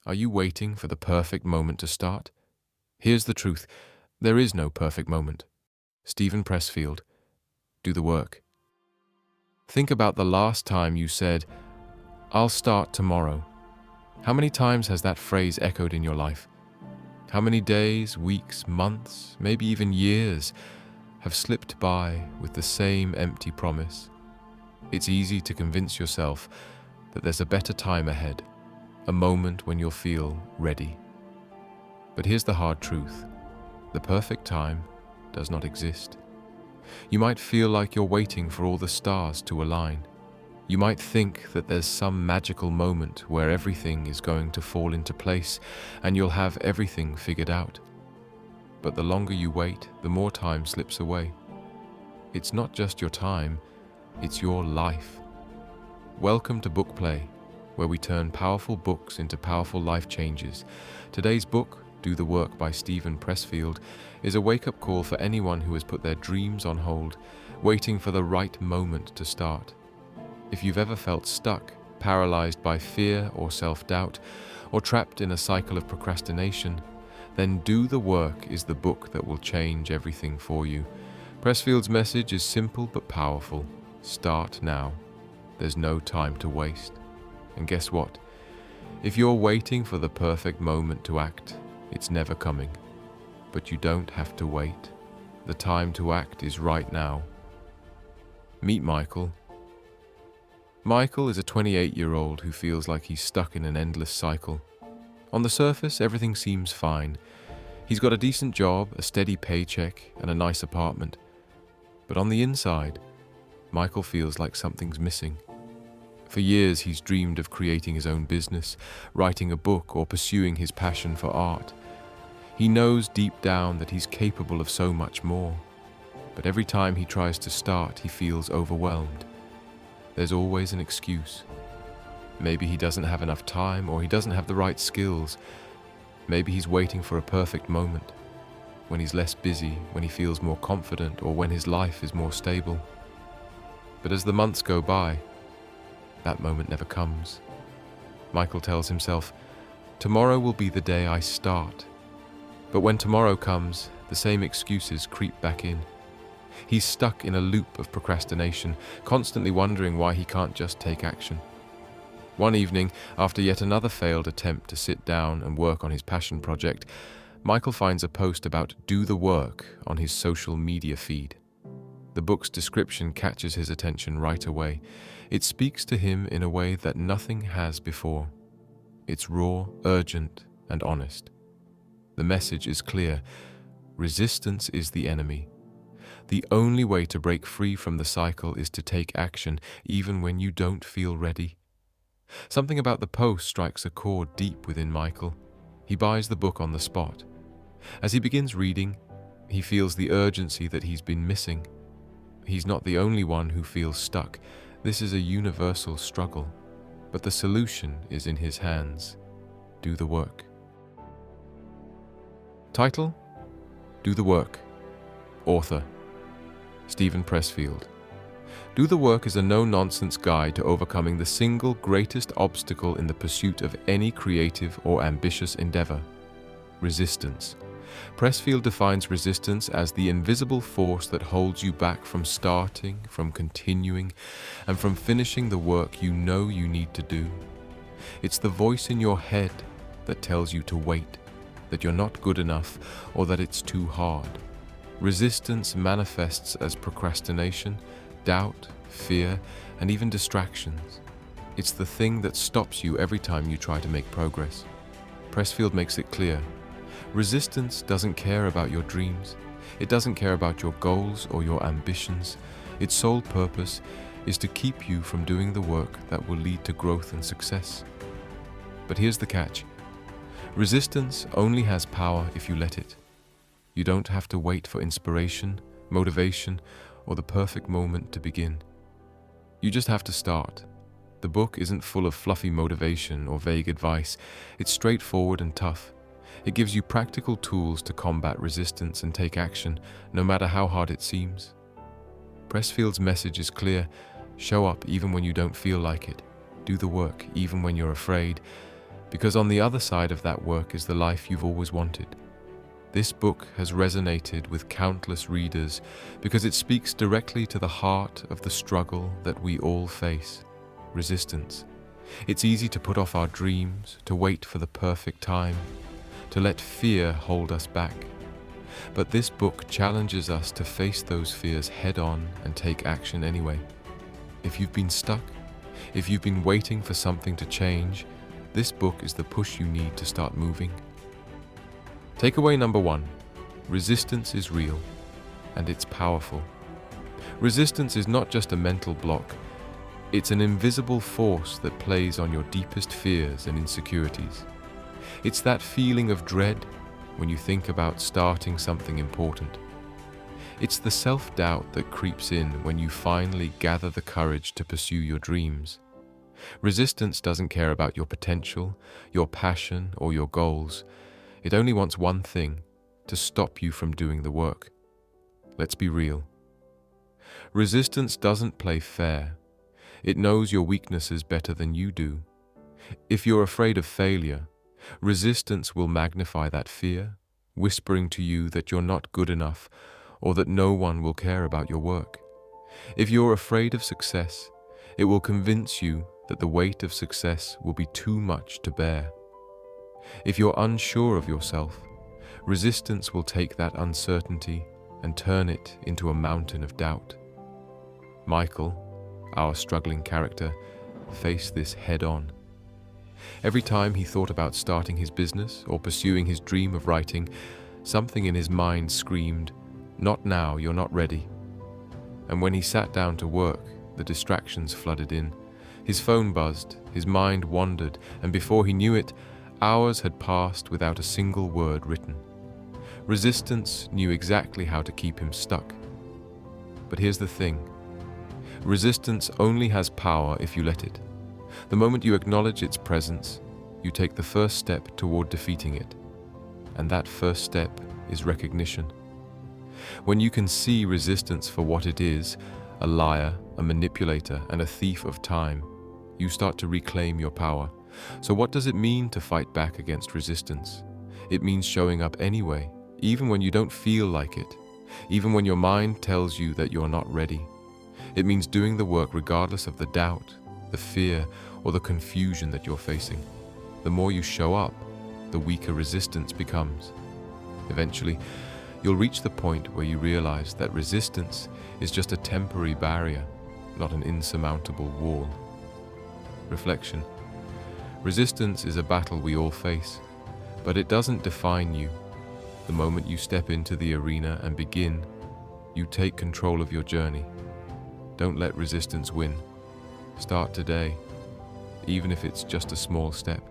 Are you waiting for the perfect moment to start? Here's the truth. There is no perfect moment. Stephen Pressfield, do the work. Think about the last time you said, "I'll start tomorrow." How many times has that phrase echoed in your life? How many days, weeks, months, maybe even years have slipped by with the same empty promise? It's easy to convince yourself that there's a better time ahead, a moment when you'll feel ready. But here's the hard truth. The perfect time does not exist. You might feel like you're waiting for all the stars to align. You might think that there's some magical moment where everything is going to fall into place and you'll have everything figured out. But the longer you wait, the more time slips away. It's not just your time, it's your life. Welcome to Book Play, where we turn powerful books into powerful life changes. Today's book, Do the Work by Stephen Pressfield, is a wake-up call for anyone who has put their dreams on hold, waiting for the right moment to start. If you've ever felt stuck, paralyzed by fear or self-doubt, or trapped in a cycle of procrastination, then Do the Work is the book that will change everything for you. Pressfield's message is simple but powerful. Start now. There's no time to waste. And guess what? If you're waiting for the perfect moment to act, it's never coming. But you don't have to wait. The time to act is right now. Meet Michael. Michael is a 28-year-old who feels like he's stuck in an endless cycle. On the surface, everything seems fine. He's got a decent job, a steady paycheck, and a nice apartment. But on the inside, Michael feels like something's missing. For years, he's dreamed of creating his own business, writing a book, or pursuing his passion for art. He knows deep down that he's capable of so much more. But every time he tries to start, he feels overwhelmed. There's always an excuse. Maybe he doesn't have enough time, or he doesn't have the right skills. Maybe he's waiting for a perfect moment, when he's less busy, when he feels more confident, or when his life is more stable. But as the months go by, that moment never comes. Michael tells himself, "Tomorrow will be the day I start." But when tomorrow comes, the same excuses creep back in. He's stuck in a loop of procrastination, constantly wondering why he can't just take action. One evening, after yet another failed attempt to sit down and work on his passion project, Michael finds a post about Do the Work on his social media feed. The book's description catches his attention right away. It speaks to him in a way that nothing has before. It's raw, urgent, and honest. The message is clear. Resistance is the enemy. The only way to break free from the cycle is to take action, even when you don't feel ready. Something about the post strikes a chord deep within Michael. He buys the book on the spot. As he begins reading, he feels the urgency that he's been missing. He's not the only one who feels stuck. This is a universal struggle. But the solution is in his hands. Do the work. Title: Do the Work. Author: Stephen Pressfield. Do the Work is a no-nonsense guide to overcoming the single greatest obstacle in the pursuit of any creative or ambitious endeavor: resistance. Pressfield defines resistance as the invisible force that holds you back from starting, from continuing, and from finishing the work you know you need to do. It's the voice in your head that tells you to wait, that you're not good enough, or that it's too hard. Resistance manifests as procrastination, doubt, fear, and even distractions. It's the thing that stops you every time you try to make progress. Pressfield makes it clear. Resistance doesn't care about your dreams. It doesn't care about your goals or your ambitions. Its sole purpose is to keep you from doing the work that will lead to growth and success. But here's the catch. Resistance only has power if you let it. You don't have to wait for inspiration, motivation, or the perfect moment to begin. You just have to start. The book isn't full of fluffy motivation or vague advice. It's straightforward and tough. It gives you practical tools to combat resistance and take action, no matter how hard it seems. Pressfield's message is clear. Show up even when you don't feel like it. Do the work even when you're afraid. because on the other side of that work is the life you've always wanted. This book has resonated with countless readers because it speaks directly to the heart of the struggle that we all face: resistance. It's easy to put off our dreams, to wait for the perfect time, to let fear hold us back. But this book challenges us to face those fears head-on and take action anyway. If you've been stuck, if you've been waiting for something to change, this book is the push you need to start moving. Takeaway number 1: resistance is real, and it's powerful. Resistance is not just a mental block. It's an invisible force that plays on your deepest fears and insecurities. It's that feeling of dread when you think about starting something important. It's the self-doubt that creeps in when you finally gather the courage to pursue your dreams. Resistance doesn't care about your potential, your passion, or your goals. It only wants one thing: to stop you from doing the work. Let's be real. Resistance doesn't play fair. It knows your weaknesses better than you do. If you're afraid of failure, resistance will magnify that fear, whispering to you that you're not good enough or that no one will care about your work. If you're afraid of success, it will convince you that the weight of success will be too much to bear. If you're unsure of yourself, resistance will take that uncertainty and turn it into a mountain of doubt. Michael, our struggling character, faced this head-on. Every time he thought about starting his business or pursuing his dream of writing, something in his mind screamed, "Not now, you're not ready." And when he sat down to work, the distractions flooded in. His phone buzzed, his mind wandered, and before he knew it, hours had passed without a single word written. Resistance knew exactly how to keep him stuck. But here's the thing: resistance only has power if you let it. The moment you acknowledge its presence, you take the first step toward defeating it. And that first step is recognition. When you can see resistance for what it is, a liar, a manipulator, and a thief of time, you start to reclaim your power. So what does it mean to fight back against resistance? It means showing up anyway, even when you don't feel like it, even when your mind tells you that you're not ready. It means doing the work regardless of the doubt, the fear, or the confusion that you're facing. The more you show up, the weaker resistance becomes. Eventually, you'll reach the point where you realize that resistance is just a temporary barrier, not an insurmountable wall. Reflection. Resistance is a battle we all face, but it doesn't define you. The moment you step into the arena and begin, you take control of your journey. Don't let resistance win. Start today, even if it's just a small step.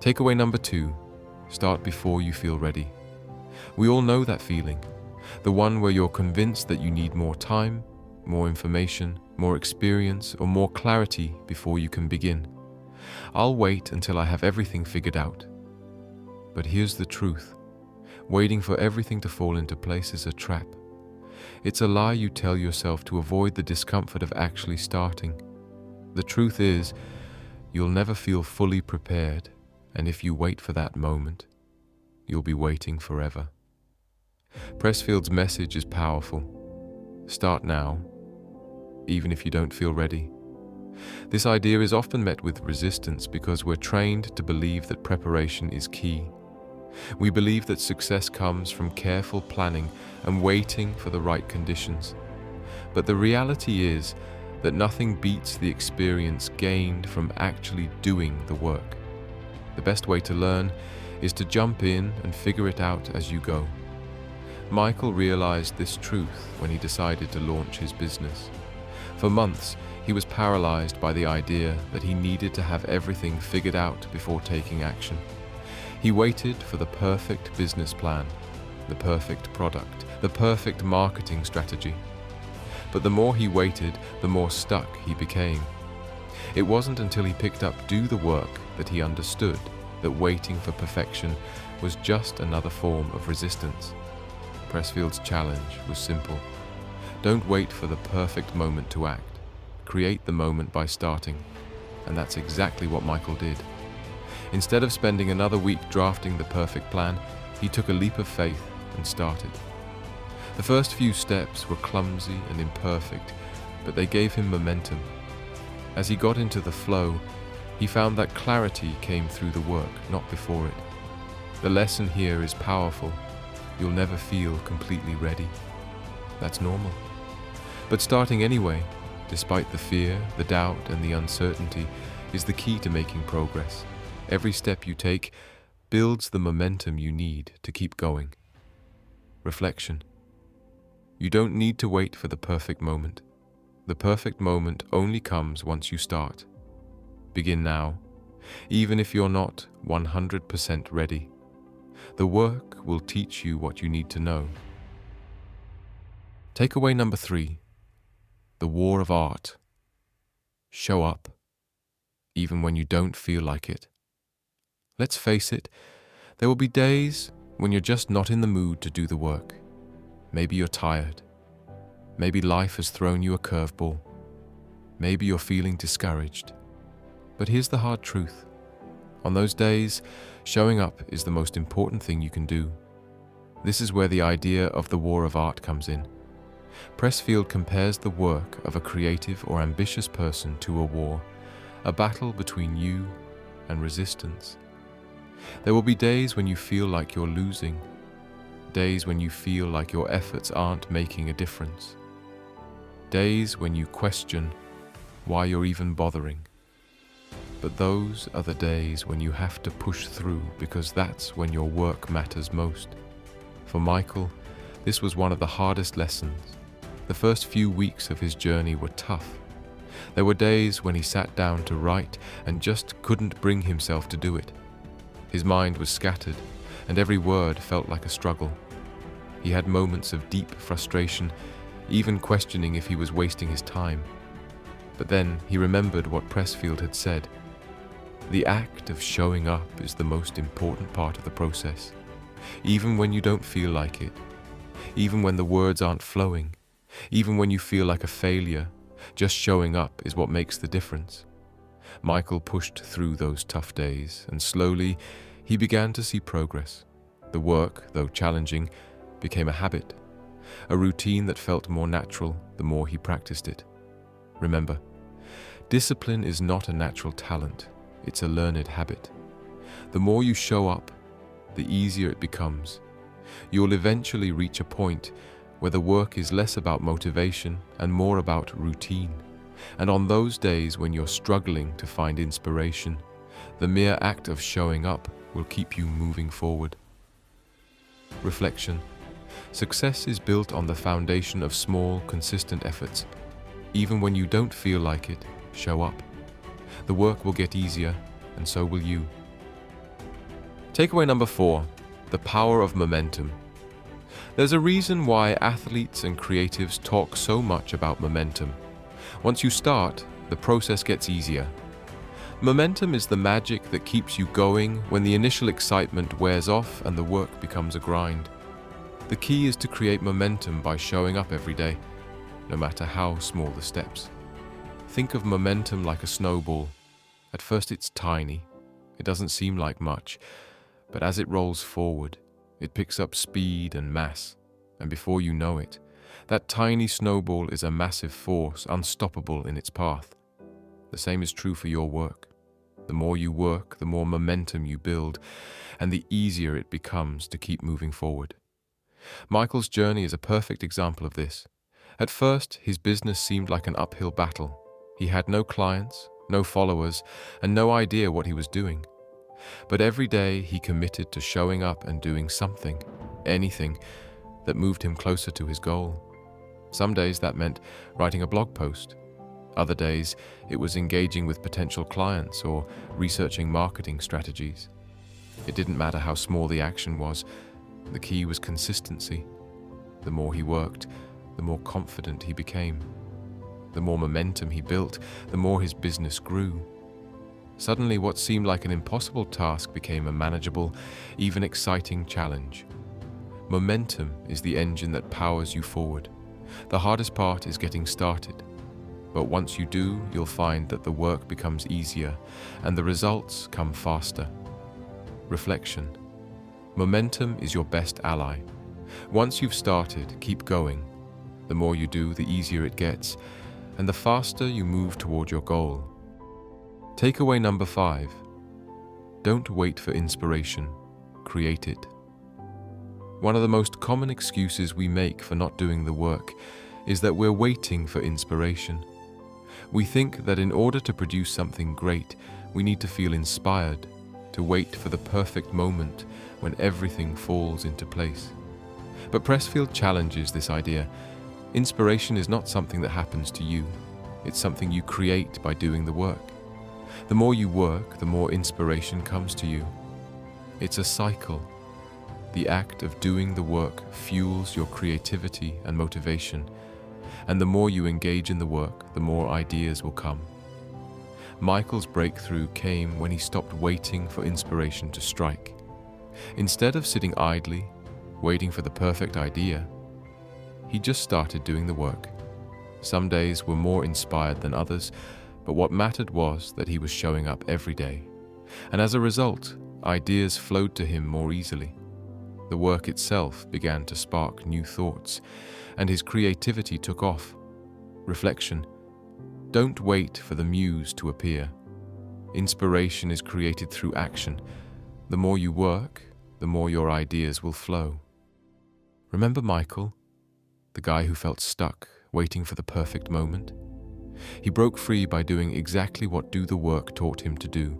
Takeaway number 2: start before you feel ready. We all know that feeling, the one where you're convinced that you need more time, more information, more experience, or more clarity before you can begin. I'll wait until I have everything figured out. But here's the truth: waiting for everything to fall into place is a trap. It's a lie you tell yourself to avoid the discomfort of actually starting. The truth is, you'll never feel fully prepared, and if you wait for that moment, you'll be waiting forever. Pressfield's message is powerful. Start now, even if you don't feel ready. This idea is often met with resistance because we're trained to believe that preparation is key. We believe that success comes from careful planning and waiting for the right conditions. But the reality is that nothing beats the experience gained from actually doing the work. The best way to learn is to jump in and figure it out as you go. Michael realized this truth when he decided to launch his business. For months, he was paralyzed by the idea that he needed to have everything figured out before taking action. He waited for the perfect business plan, the perfect product, the perfect marketing strategy. But the more he waited, the more stuck he became. It wasn't until he picked up Do the Work that he understood that waiting for perfection was just another form of resistance. Pressfield's challenge was simple. Don't wait for the perfect moment to act. Create the moment by starting. And that's exactly what Michael did. Instead of spending another week drafting the perfect plan, he took a leap of faith and started. The first few steps were clumsy and imperfect, but they gave him momentum. As he got into the flow, he found that clarity came through the work, not before it. The lesson here is powerful. You'll never feel completely ready. That's normal. But starting anyway, despite the fear, the doubt, and the uncertainty, is the key to making progress. Every step you take builds the momentum you need to keep going. Reflection. You don't need to wait for the perfect moment. The perfect moment only comes once you start. Begin now, even if you're not 100% ready. The work will teach you what you need to know. Takeaway number 3. The war of art. Show up, even when you don't feel like it. Let's face it, there will be days when you're just not in the mood to do the work. Maybe you're tired. Maybe life has thrown you a curveball. Maybe you're feeling discouraged. But here's the hard truth. On those days, showing up is the most important thing you can do. This is where the idea of the war of art comes in. Pressfield compares the work of a creative or ambitious person to a war, a battle between you and resistance. There will be days when you feel like you're losing, days when you feel like your efforts aren't making a difference, days when you question why you're even bothering. But those are the days when you have to push through, because that's when your work matters most. For Michael, this was one of the hardest lessons. The first few weeks of his journey were tough. There were days when he sat down to write and just couldn't bring himself to do it. His mind was scattered, and every word felt like a struggle. He had moments of deep frustration, even questioning if he was wasting his time. But then he remembered what Pressfield had said. The act of showing up is the most important part of the process. Even when you don't feel like it, even when the words aren't flowing, even when you feel like a failure, just showing up is what makes the difference. Michael pushed through those tough days, and slowly he began to see progress. The work, though challenging, became a habit, a routine that felt more natural the more he practiced it. Remember, discipline is not a natural talent, it's a learned habit. The more you show up, the easier it becomes. You'll eventually reach a point where the work is less about motivation and more about routine. And on those days when you're struggling to find inspiration, the mere act of showing up will keep you moving forward. Reflection. Success is built on the foundation of small, consistent efforts. Even when you don't feel like it, show up. The work will get easier, and so will you. Takeaway number 4. The power of momentum. There's a reason why athletes and creatives talk so much about momentum. Once you start, the process gets easier. Momentum is the magic that keeps you going when the initial excitement wears off and the work becomes a grind. The key is to create momentum by showing up every day, no matter how small the steps. Think of momentum like a snowball. At first it's tiny. It doesn't seem like much, but as it rolls forward, it picks up speed and mass, and before you know it, that tiny snowball is a massive force, unstoppable in its path. The same is true for your work. The more you work, the more momentum you build, and the easier it becomes to keep moving forward. Michael's journey is a perfect example of this. At first, his business seemed like an uphill battle. He had no clients, no followers, and no idea what he was doing. But every day he committed to showing up and doing something, anything, that moved him closer to his goal. Some days that meant writing a blog post. Other days it was engaging with potential clients or researching marketing strategies. It didn't matter how small the action was. The key was consistency. The more he worked, the more confident he became. The more momentum he built, the more his business grew. Suddenly, what seemed like an impossible task became a manageable, even exciting challenge. Momentum is the engine that powers you forward. The hardest part is getting started. But once you do, you'll find that the work becomes easier and the results come faster. Reflection. Momentum is your best ally. Once you've started, keep going. The more you do, the easier it gets, and the faster you move toward your goal. Takeaway number 5. Don't wait for inspiration. Create it. One of the most common excuses we make for not doing the work is that we're waiting for inspiration. We think that in order to produce something great, we need to feel inspired, to wait for the perfect moment when everything falls into place. But Pressfield challenges this idea. Inspiration is not something that happens to you. It's something you create by doing the work. The more you work, the more inspiration comes to you. It's a cycle. The act of doing the work fuels your creativity and motivation, and the more you engage in the work, the more ideas will come. Michael's breakthrough came when he stopped waiting for inspiration to strike. Instead of sitting idly, waiting for the perfect idea, he just started doing the work. Some days were more inspired than others, but what mattered was that he was showing up every day. And as a result, ideas flowed to him more easily. The work itself began to spark new thoughts, and his creativity took off. Reflection. Don't wait for the muse to appear. Inspiration is created through action. The more you work, the more your ideas will flow. Remember Michael, the guy who felt stuck, waiting for the perfect moment? He broke free by doing exactly what do the work taught him to do.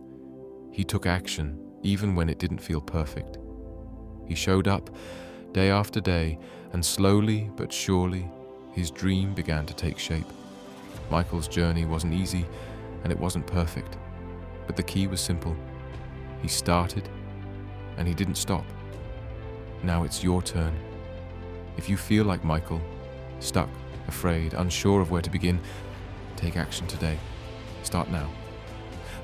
He took action, even when it didn't feel perfect. He showed up day after day, and slowly but surely, his dream began to take shape. Michael's journey wasn't easy, and it wasn't perfect, but the key was simple. He started, and he didn't stop. Now it's your turn. If you feel like Michael, stuck, afraid, unsure of where to begin, take action today. Start now.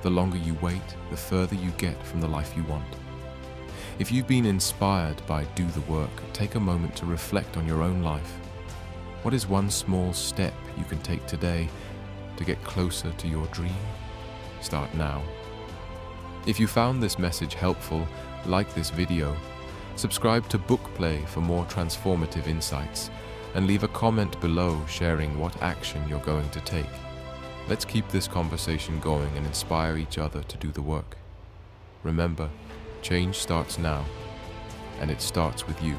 The longer you wait, the further you get from the life you want. If you've been inspired by Do the Work, take a moment to reflect on your own life. What is one small step you can take today to get closer to your dream? Start now. If you found this message helpful, like this video, subscribe to Bookplay for more transformative insights, and leave a comment below sharing what action you're going to take. Let's keep this conversation going and inspire each other to do the work. Remember, change starts now, and it starts with you.